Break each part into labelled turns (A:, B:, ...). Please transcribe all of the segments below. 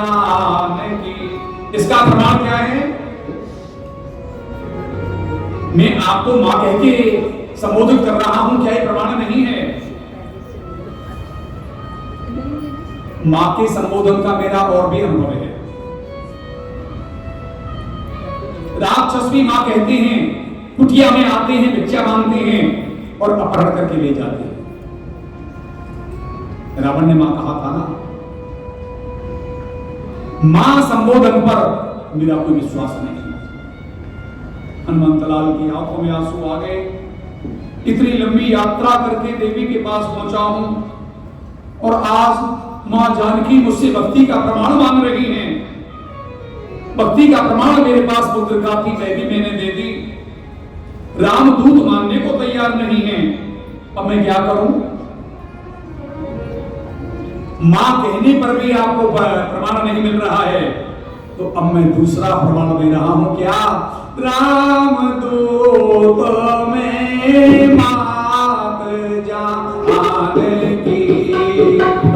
A: जानकी। इसका प्रमाण क्या है? मैं आपको मां कह के संबोधित कर रहा हूं, क्या ये प्रमाण नहीं है? मां के संबोधन का मेरा और भी अनुभव है। राक्षस भी मां कहते हैं, कुटिया में आते हैं, भिक्षा मांगते हैं और अपहरण करके ले जाते हैं। रावण ने मां कहा था ना, मां संबोधन पर मेरा कोई विश्वास नहीं। हनुमंतलाल की आंखों में आंसू आ गए। इतनी लंबी यात्रा करके देवी के पास पहुंचा हूं और आज मां जानकी मुझसे भक्ति का प्रमाण मांग रही हैं। भक्ति का प्रमाण मेरे पास पुत्र का थी, मैं भी मैंने दे दी। रामदूत मानने को तैयार नहीं है। अब मैं क्या करूं? मां कहने पर भी आपको प्रमाण नहीं मिल रहा है, तो अब मैं दूसरा प्रमाण दे रहा हूं। क्या? रामदूत में मात जानकी,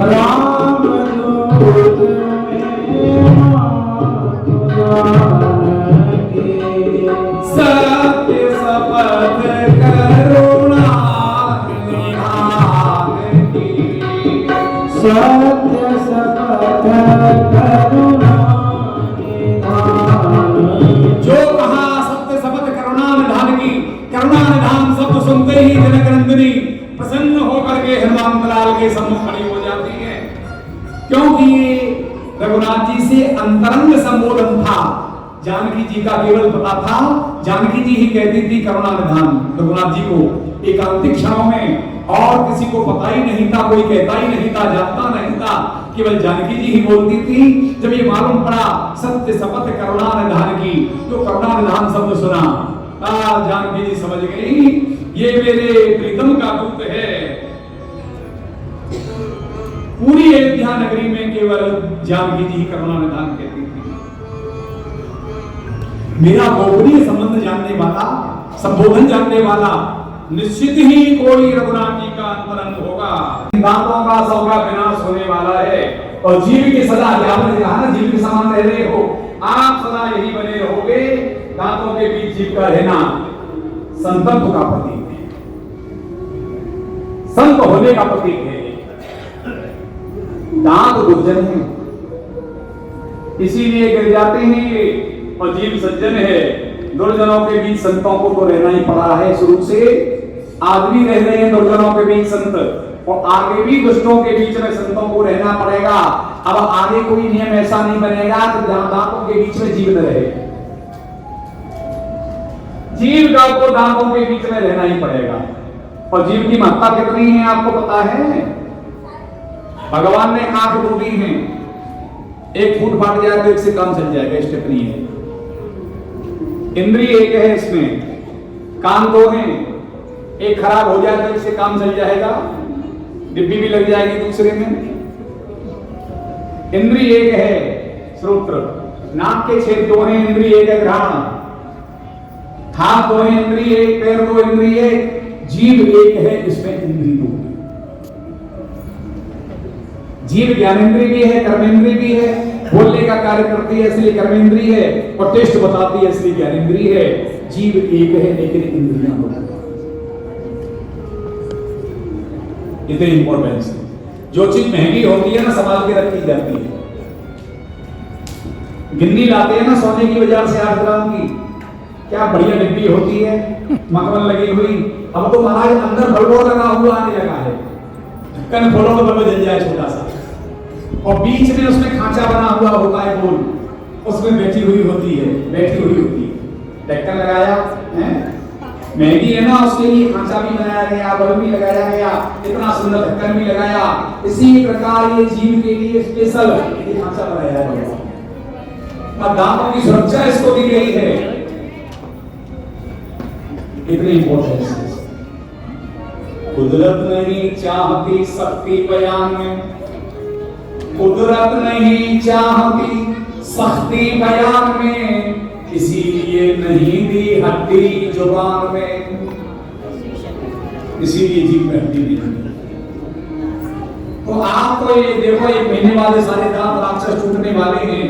A: रामदूत में मात जानकी, सत्य शपथ करुणा निधान की, सत्य शपथ करुणा निधान। जो कहा सत्य शपथ करुणा निधान की, करुणा निधान शब्द सुनते ही जनकनंदिनी प्रसन्न होकर के हनुमानलाल के सम्मुख खड़ी हो जाती है, क्योंकि रघुनाथ जी से अंतरंग संबोधन था। जानकी जी का केवल पता था, जानकी जी ही कहती थी करुणा निधान रघुनाथ जी को एकांतिक क्षणों में, और किसी को पता ही नहीं था, कोई कहता ही नहीं था, जानता नहीं था, केवल जानकी जी ही बोलती थी। जब ये मालूम पड़ा सत्य शपथ करुणा निधान की, तो करुणा निधान शब्द सुना, जानकी जी समझ गई ये मेरे प्रीतम का दूत है। पूरी अयोध्या नगरी में केवल जानकी जी ही करुणा निधान कहती थी। मेरा गोपनीय संबंध जानने वाला, संबोधन जानने वाला निश्चित ही कोई रघुनाथ जी का अंतरंग होगा। दांतों का सबका विनाश होने वाला है और जीव की सदा, आपने कहा ना जीव के समान रह रहे हो, आप सदा यही बने रहोगे। दांतों के बीच जीव का रहना संतत्व का प्रतीक है, संत होने का प्रतीक है। दांत दुर्जन है, इसीलिए गिर जाते हैं ये, और जीव सज्जन है। दुर्जनों के बीच संतों को तो रहना ही पड़ा है। शुरू से आदमी रह रहे हैं दुर्जनों के बीच संत, और आगे भी दुष्टों के बीच में संतों को रहना पड़ेगा। अब आगे कोई नियम ऐसा नहीं बनेगा कि दांतों के बीच में जीव न रहे। जीव का को दांतों के बीच में रहना ही पड़ेगा। और जीव की महत्ता कितनी है आपको पता है? भगवान ने आंख दो दी है, एक फूट फाट जाए तो एक से काम चल जाएगा, स्टेपनी है। इंद्रिय एक है, इसमें कान दो हैं, एक खराब हो जाए तो इससे काम चल जाएगा, डिब्बी भी लग जाएगी दूसरे में। इंद्रिय एक है श्रोत्र, नाक के छेद दो हैं, इंद्रिय एक है घ्राण, हाथ दो हैं इंद्रिय एक, पैर दो इंद्रिय एक, जीभ एक है, इसमें इंद्रिय दो। जीभ ज्ञानेंद्रिय भी है, कर्मेंद्रिय भी है, बोलने का कार्य करती है इसलिए कर्मेंद्रिय है, और टेस्ट बताती है इसलिए ज्ञानेंद्रिय है। जीभ एक है लेकिन इंद्रियां दो हैं। इतनी इंपॉर्टेंस है। जो चीज महंगी होती है ना संभाल के रखी जाती है। गिन्नी लाते हैं ना सोने की बाजार से 8 ग्राम की, क्या बढ़िया डिब्बी होती है, मखमल लगी हुई। अब तो महाराज अंदर बल्ब लगा हुआ आने लगा है, ढक्कन खोलो तो बल्ब जल जाए छोटा सा, और बीच में उसमें खांचा बना हुआ होता है गोल, उसमें बैठी हुई होती है। ढक्कन लगाया है, महंगी है ना, उसके लिए खांचा भी बनाया गया, बल्ब भी लगाया गया, इतना सुंदर ढक्कन भी लगाया। इसी प्रकार ये जीव के लिए स्पेशल ये खांचा बनाया गया। अब दांतों की सुरक्षा इसको दी गई है। इतनी इंपॉर्टेंस है। कुदरत नहीं चाहती शक्ति बयान में, कुदरत नहीं चाहती शक्ति बयान में, इसीलिए नहीं दी हड्डी जुबान में, इसीलिए जीभ में हड्डी नहीं। तो आपको ये देखो 1 महीने वाले सारे दांत राक्षस टूटने वाले हैं,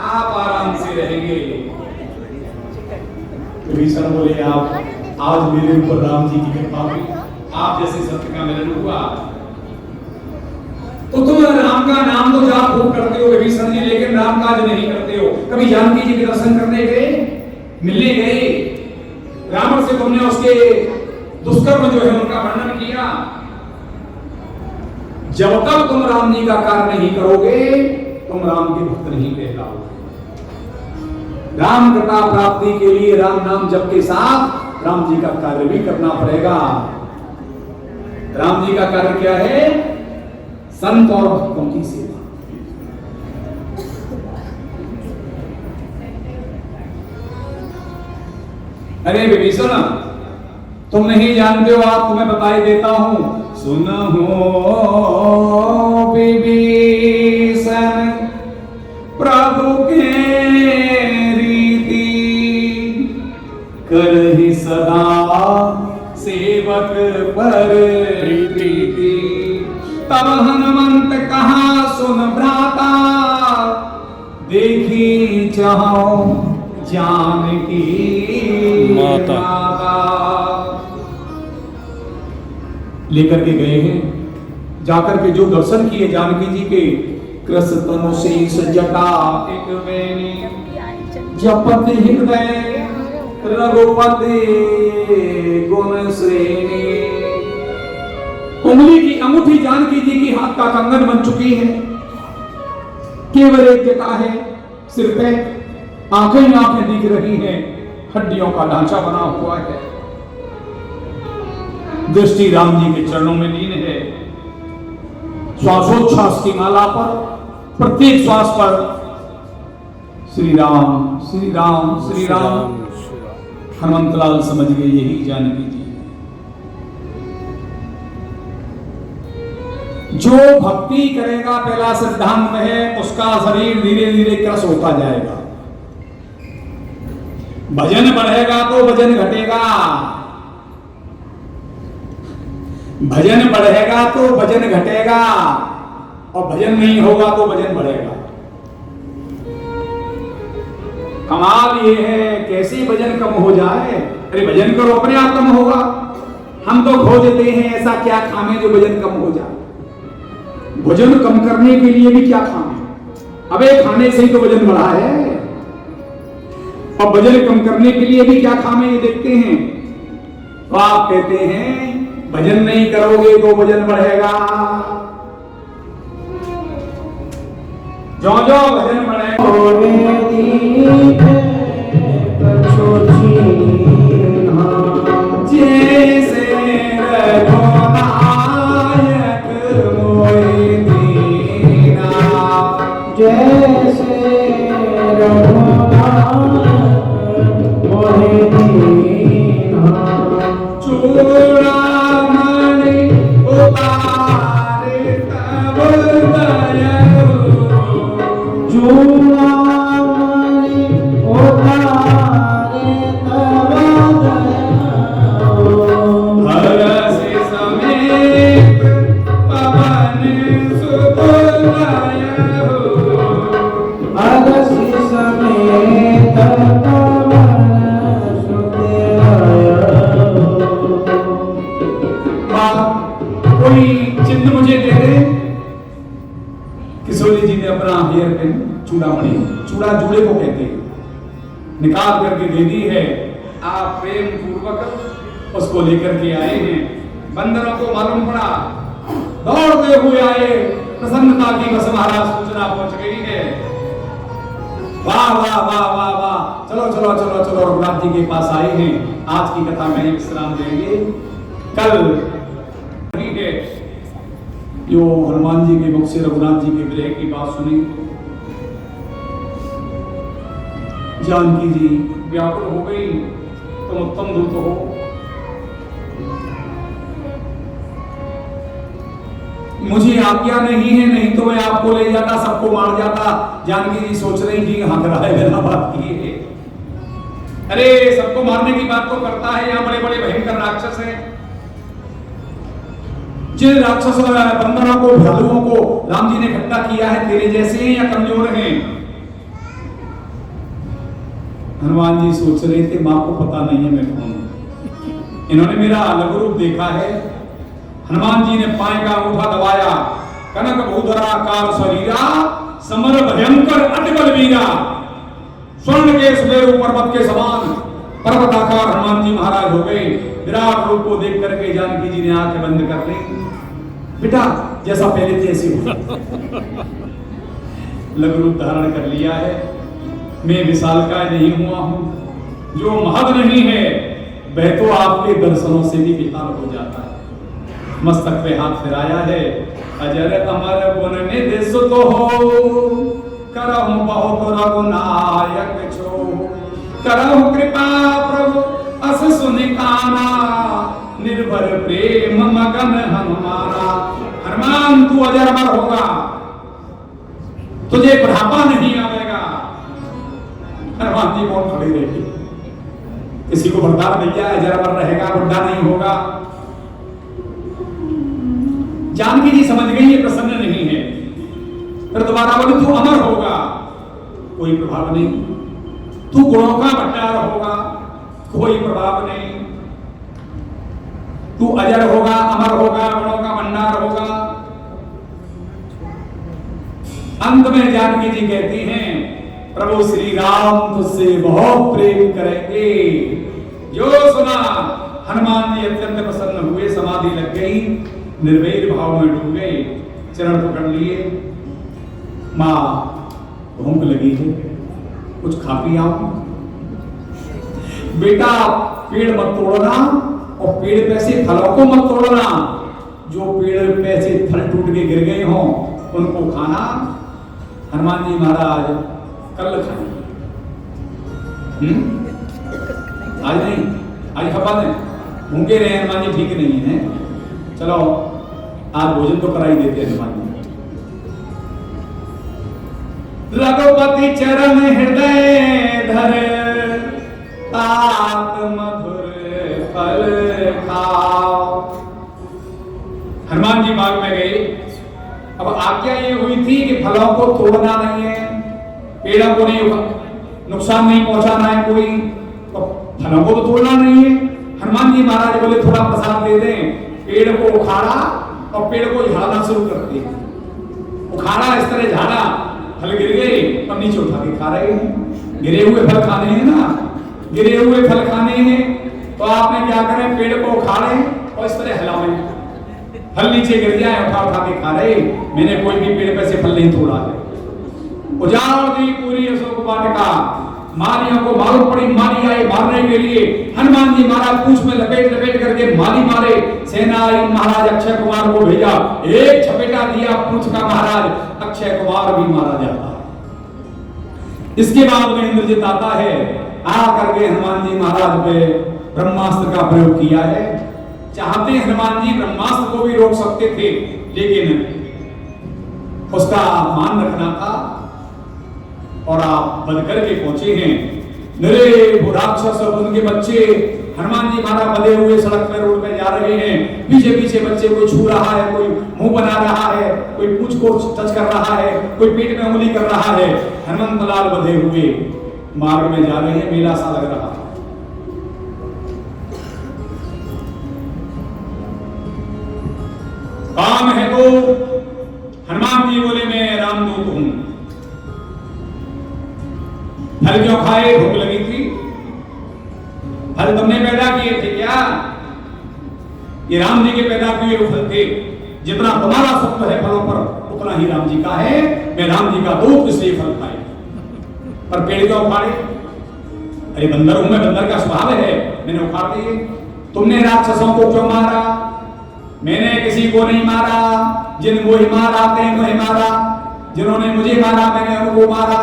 A: आप आराम से रहेंगे। विभीषण बोले आप आज मेरे ऊपर राम जी की कृपा हुई, आप जैसे सत्य का मिलन हुआ, तो तुम राम का नाम तो जाप खूब करते हो विभीषण जी, लेकिन राम काज नहीं करते हो। कभी जानकी जी के दर्शन करने गए, मिलने गए, रावण से तुमने उसके दुष्कर्म जो है उनका वर्णन किया। जब तक तुम राम जी का कार्य नहीं करोगे तुम राम के भक्त नहीं कहलाओगे। राम कृपा प्राप्ति के लिए राम नाम जप के साथ राम जी का कार्य भी करना पड़ेगा। राम जी का कार्य क्या है? संत और भक्तों की सेवा। अरे विभीषण तुम नहीं जानते हो, आप तुम्हें बताई देता हूं। सुनहो विभीषण प्रभु के रीति, करहि सदा सेवक पर प्रीति। तब हनुमंत कहा सुन भ्राता, देखी चाहो जानकी माता। लेकर के गए हैं, जाकर के जो दर्शन किए जानकी जी के, कृष्ण तनु शेष जटा एक वेणी, जपत हृदय रघुपति गुण श्रेणी। उंगली की अंगूठी जानकी जी की हाथ का कंगन बन चुकी है, केवल एक जटा है सिर पे, आंखें आंखें दिख रही हैं, हड्डियों का ढांचा बना हुआ है, दृष्टि राम जी के चरणों में लीन है। श्वासोच्छ्वास की माला पर, प्रत्येक श्वास पर श्री राम श्री राम श्री राम। हनुमंतलाल समझ गए यही जानकी जी। जो भक्ति करेगा, पहला सिद्धांत है, उसका शरीर धीरे धीरे क्रश होता जाएगा। भजन बढ़ेगा तो वजन घटेगा, भजन बढ़ेगा तो वजन घटेगा, और भजन नहीं होगा तो वजन बढ़ेगा। कमाल ये है, कैसे वजन कम हो जाए? अरे भजन करो अपने आप कम होगा। हम तो खो देते हैं, ऐसा क्या खामे जो वजन कम हो जाए? वजन कम करने के लिए भी क्या खामे? अबे खाने से ही तो वजन बढ़ा है, और वजन कम करने के लिए भी क्या खामे ये देखते हैं। तो आप कहते हैं भजन नहीं करोगे तो वजन बढ़ेगा, जो जो भजन बढ़ेगा। जैसे रघुनायक मोहि दीना, जैसे रघुनायक मोहि दीना। चूड़ामणि उतारे तब दयालु, चूड़ामणि उतारे तब दयालु। हरषि समेत पवन सुत दयालु, हरषि समेत कोई चिन्ह मुझे दे दे। किशोरी जी ने अपना हेयर पिन चूड़ामणि, चूड़ा जूड़े को कहते हैं, निकाल करके दे दी है। आप प्रेम पूर्वक उसको लेकर के आए हैं। बंदरों को मालूम पड़ा, दौड़ते हुए आए, प्रसन्नता की बस महाराज सूचना पहुंच गई है। वाह वाह वाह वाह वाह, चलो चलो चलो चलो रघुनाथ जी के पास आए हैं। आज की कथा में विश्राम देंगे। कल है जो हनुमान जी के मुख से रघुनाथ जी के विरह की बात सुनी। जानकी जी व्याकुल हो गई, तुम उत्तम दूत हो, मुझे आज्ञा नहीं है, नहीं तो मैं आपको ले जाता, सबको मार जाता। जानकी जी सोच रही थी हाँ करा है बिना बात किए। अरे सबको मारने की बात तो करता है, यहाँ बड़े बड़े भयंकर राक्षस हैं। जिन राक्षस बंदरों को, भालुओं को राम जी ने इकट्ठा किया है, तेरे जैसे हैं या कमजोर हैं? हनुमान जी सोच रहे थे मां को पता नहीं है मैं कौन हूं। इन्होंने मेरा लघु रूप देखा है। हनुमान जी ने पाए का अंगूठा दबाया, कनक भूधराकार शरीरा, समर भयंकर अति बलवीरा। स्वर्ण के सुमेरु पर्वत के समान पर्वताकार हनुमान जी महाराज हो गए। विराट रूप को देख करके जानकी जी ने आंखें बंद कर ली। बेटा जैसा पहले थी ऐसी हो। लघु रूप धारण कर लिया है। मैं विशालकाय नहीं हुआ हूं। जो महद नहीं है वह तो आपके दर्शनों से भी विशाल हो जाता है। मस्तक पे हाथ फिराया है। अजर अमर गुण निधि सुत हो, करहु बहुत रघुनायक छो। करहु कृपा प्रभु अस सुनिकाना, निर्भर प्रेम मगन हनुमाना। हनुमान तू अजर अमर होगा, तुझे बुढ़ापा नहीं आवेगा। हनुमान जी कौन खड़े रहेगी? किसी को बर्दाश्त नहीं किया, अजर अमर रहेगा, बुढ़ा नहीं होगा। जानकी जी समझ गई ये प्रसन्न नहीं है। फिर दोबारा बोले तू अमर होगा, कोई प्रभाव नहीं। तू गुणों का भंडार होगा, कोई प्रभाव नहीं। तू अजर होगा, अमर होगा, गुणों का भंडार होगा। अंत में जानकी जी कहती हैं प्रभु श्री राम तुझसे बहुत प्रेम करेंगे। जो सुना हनुमान जी अत्यंत प्रसन्न हुए, समाधि लग गई, निर्वैर भाव में डूब गए, चरण पकड़ लिए। मां भूख लगी है, कुछ खा पी आओ। बेटा पेड़ मत तोड़ना, और पेड़ पे से फलों को मत तोड़ना। जो पेड़ पे से फल टूट के गिर गए हों उनको खाना। हनुमान जी महाराज कल खाएंगे, आज नहीं, आज खपा दें। भूखे रहे हनुमान जी, ठीक नहीं है। चलो आज भोजन तो करा ही देते हैं हनुमान जी। रघुपति चरण हृदय धर, तात मधुर फल खाओ। हनुमान जी बाग में गए। अब आज्ञा ये हुई थी कि फलों को तोड़ना नहीं है, पेड़ों को नहीं, नुकसान नहीं पहुंचाना है कोई, तो फलों को तो तोड़ना नहीं है। हनुमान जी महाराज बोले थोड़ा प्रसाद दे दें। पेड़ को उखाड़ा और पेड़ को झाड़ना शुरू कर दिया। उखाड़ा इस तरह झाड़ा, फल गिर गए और नीचे उठा के खा रहे हैं। गिरे हुए फल खाने हैं ना, गिरे हुए फल खाने हैं। तो आपने क्या करें, पेड़ को उखाड़े और इस तरह हिलाएं, फल नीचे गिर जाए, उठा उठा के खा रहे। मैंने कोई भी पेड़ पे से फल नहीं तोड़ा है। उजाड़ दी पूरी अशोक वाटिका, मालियों को मालूम पड़ी माली आए मारने के लिए। हनुमान जी महाराज पूंछ में लपेट लपेट करके माली मारे। सेनाई महाराज अक्षय कुमार को भेजा, एक झपेटा दिया पूंछ का, महाराज अक्षय कुमार भी मारा जाता है। इसके बाद में इंद्रजित आता है, आ करके हनुमान जी महाराज पे ब्रह्मास्त्र का प्रयोग किया है। चाहते हनुमान जी ब्रह्मास्त्र को भी रोक सकते थे, लेकिन उसका मान रखना था और आप बंद करके पहुंचे हैं। निरे राक्षस और उनके बच्चे हनुमान जी महाराज बंधे हुए सड़क पर रोड पे जा रहे हैं। पीछे पीछे बच्चे कोई छू रहा है, कोई मुंह बना रहा है, कोई पूंछ को टच कर रहा है, कोई पेट में उंगली कर रहा है। हनुमंत लाल बंधे हुए मार्ग में जा रहे हैं, मेला सा लग रहा है। काम है तो हनुमान जी बोले मैं रामदूत हूं। फल क्यों खाए? भूख लगी थी। फल तुमने पैदा किए थे क्या? ये राम जी के पैदा किए हुए फल थे। जितना तुम्हारा सत्व है फलों पर, उतना ही राम जी का है। मैं राम जी का दूत, इसलिए फल खाए। पर पेड़ क्यों उखाड़े? अरे बंदर हूं मैं, बंदर का स्वभाव है, मैंने उखाड़ दिए। तुमने राक्षसों को क्यों मारा? मैंने किसी को नहीं मारा। जिन वो ही मारा तेन को ही मारा, जिन्होंने मुझे मारा मैंने उनको मारा।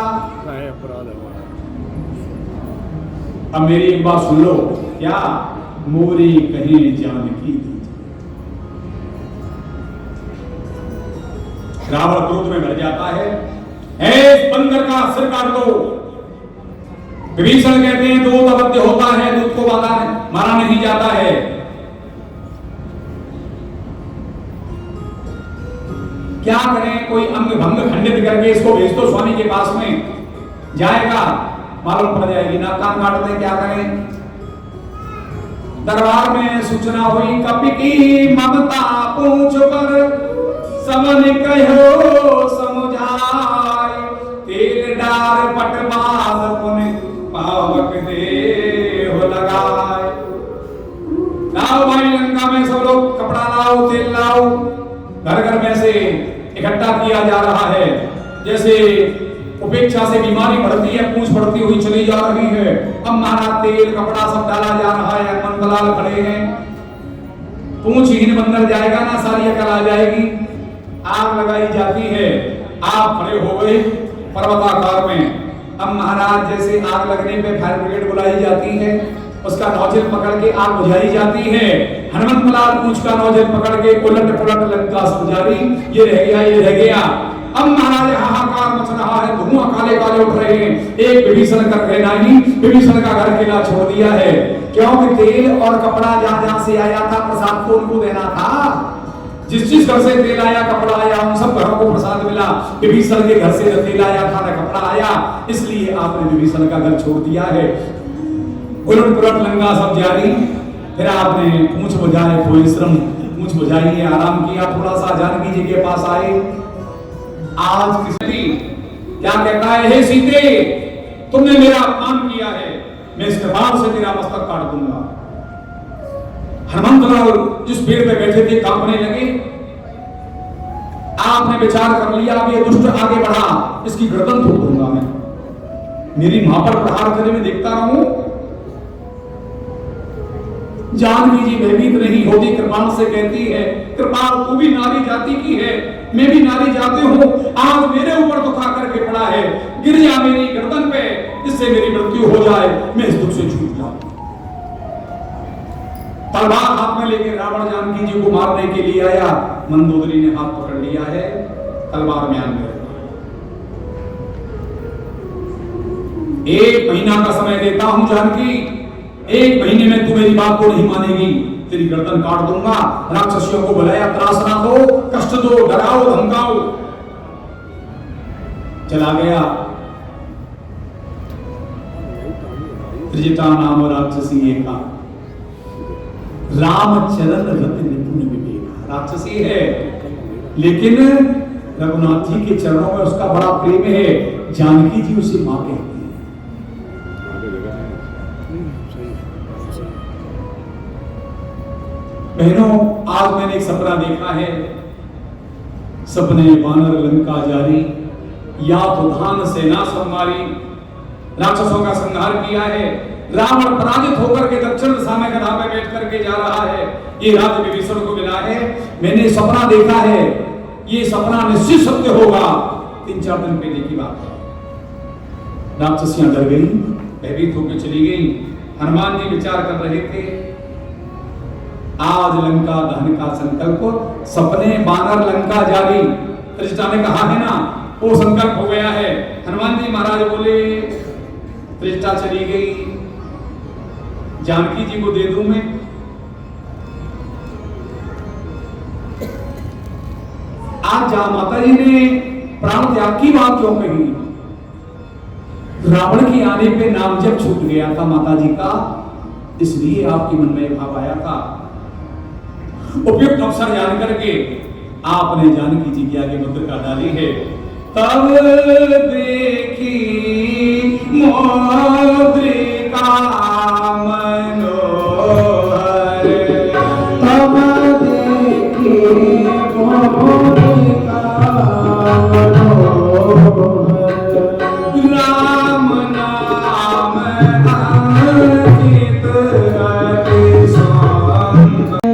A: अब मेरी एक बात सुन लो, क्या मोरी कहीं जानकी थी। रावण क्रोध में भर जाता है, इस बंदर का सिर काट दो। विभीषण कहते हैं दूध अवध्य होता है, दूध को मारा नहीं जाता है। क्या करें, कोई अंग भंग खंडित करके इसको भेज दो स्वामी के पास में, जाएगा मालूम पड़ जाएगी, ना कान काट दे, क्या करें। दरबार में सूचना हुई, कपि की ममता पूछ पर समन कहो समुझाय, तेल डार पटवाल पुन पावक देह लगाए। लाओ भाई लंका में सब लोग कपड़ा लाओ, तेल लाओ, घर घर में से इकट्ठा किया जा रहा है। जैसे उपेक्षा से बीमारी बढ़ती है, पूंछ बढ़ती हुई चली जा रही है। अब महाराज तेल कपड़ा सब डाला जा रहा है। हनुमान दलाल खड़े हैं, पूंछ हीन बंदर जाएगा ना, सारी अकल आ जाएगी। आग लगाई जाती है, आप खड़े हो गए पर्वताकार में। अब महाराज जैसे आग लगने पे फायर ब्रिगेड बुलाई जाती है, उसका नौजल पकड़ के आग बुझाई जाती है। हनुमान दलाल पूंछ का नौजल पकड़ के उलट पुलट लंका सब जारी, ये रह गया, ये रह गया। अब महाराज हाहाकार मच रहा है, धुआं काले काले उठ रहे हैं। एक विभीषण का कहना ही, विभीषण का घर किला छोड़ दिया है, क्योंकि तेल और कपड़ा जहां जहां से आया था प्रसाद को उनको देना था। जिस जिस घर से तेल आया कपड़ा आया उन सब घरों को प्रसाद मिला। विभीषण के घर से न तेल आया था न कपड़ा आया, इसलिए आपने विभीषण का घर छोड़ दिया है। उलट पुलट लंका सब जारी। फिर आपने पूंछ बुझाए, परिश्रम पूंछ बुझाई, आराम किया थोड़ा सा, जानकी जी के पास आए। आज किसी क्या कहता है, हे सीते तुमने मेरा अपमान किया है, मैं इस कृपाल से तेरा मस्तक काट दूंगा। हनुमंत जिस पेड़ पे बैठे थे कांपने लगे। आपने विचार कर लिया, अब ये दुष्ट आगे बढ़ा, इसकी गर्दन तोड़ दूंगा मैं, मेरी मां पर प्रहार करने में देखता रहूं। जानकी जी भयभीत नहीं होती, कृपाल से कहती है, कृपाल तू भी नारी जाति की है, मैं भी नारी जाति हूं, आज मेरे ऊपर दुख आकर के पड़ा है, गिर जा मेरी गर्दन पे, इससे मेरी मृत्यु हो जाए, मैं इस दुख से छूट जाऊं। तलवार हाथ में लेकर रावण जानकी जी को मारने के लिए आया। मंदोदरी ने हाथ पकड़ लिया है, तलवार म्यान में। 1 महीना का समय देता हूं जानकी, 1 महीने में तू मेरी बात को नहीं मानेगी, तेरी गर्दन काट दूंगा। राक्षसियों को बुलाया, त्रासना दो, कष्ट दो, डराओ धमकाओ। चला गया। त्रिजटा नाम राक्षसी एका, रामचरण रति निपुण विवेक। राक्षसी है लेकिन रघुनाथ जी के चरणों में उसका बड़ा प्रेम है। जानकी जी उसे मां कहती है। बहनों, आज मैंने एक सपना देखा है। सपने वानर लंका जारी, या तो धान सेना संवारी, राक्षसों का संहार किया है। रावण पराजित होकर के दक्षिण दिशा में गधा पे बैठ करके जा रहा है। ये राज्य विभीषण को मिला है। मैंने सपना देखा है, ये सपना निश्चित सत्य होगा। 3-4 दिन पहले की बात है। राक्षसियां डर गई, भयभीत होकर चली गई। हनुमान जी विचार कर रहे थे, आज लंका दहन का संकल्प, सपने बानर लंका जारी, त्रिजटा ने कहा है ना, वो संकल्प हो गया है। हनुमान जी महाराज बोले, त्रिजटा चली गई, जानकी जी को दे दूं मैं। आज जा माता जी ने प्राण त्याग की बात क्यों कही? रावण के आने पे नाम जब छूट गया था माता जी का, इसलिए आपके मन में भाव आया था। उपयुक्त अवसर जान करके आपने जानकी जी की आगे मुद्रिका डाली है। तब देखी मुद्रिका मनोहर, तब देखी मुद्रिका मनोहर, राम नाम अंकित अति सुंदर।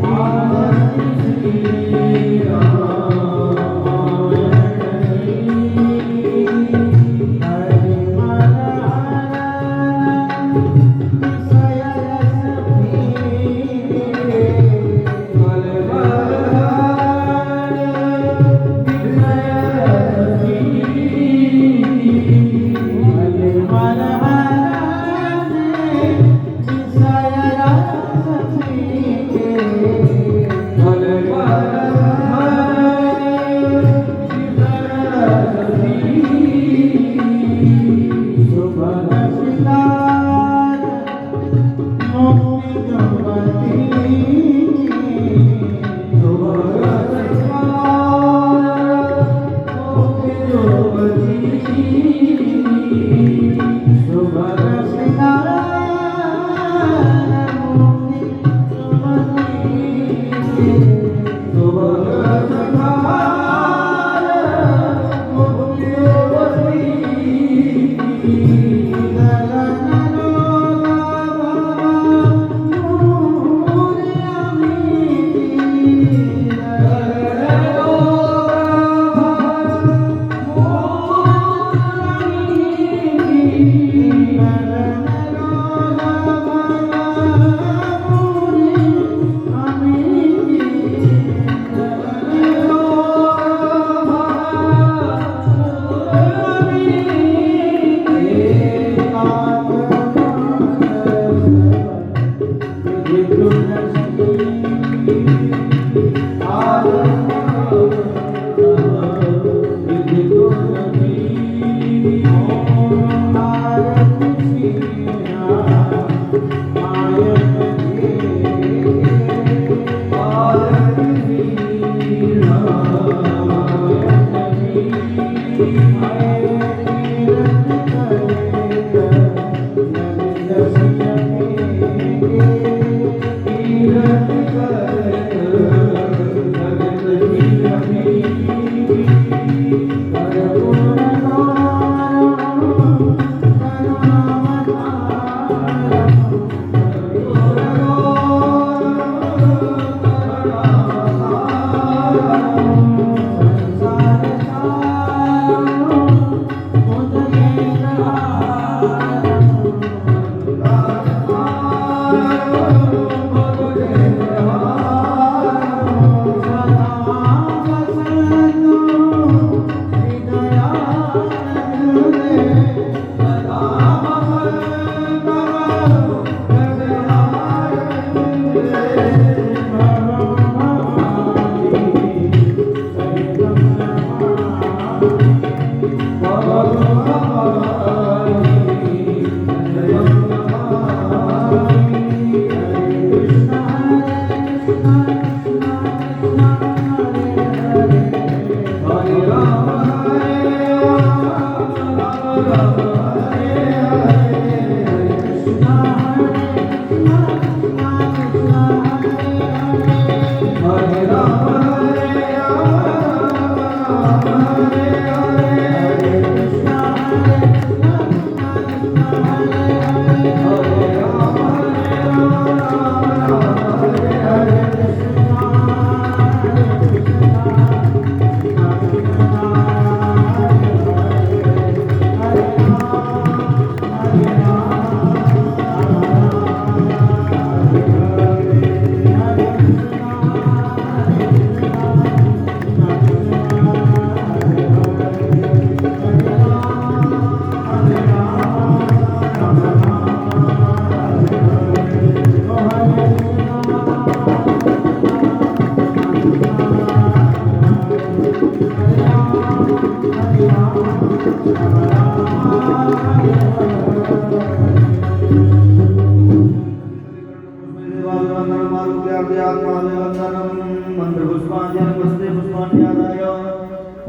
B: Hare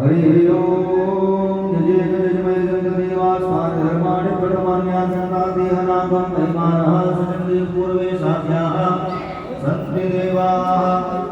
B: हरि ओम जय जय देवास्मान धर्माणि प्रथमान्यासनादेहनागं महिमानः सचन्ति पूर्वे साध्याः सन्ति देवाः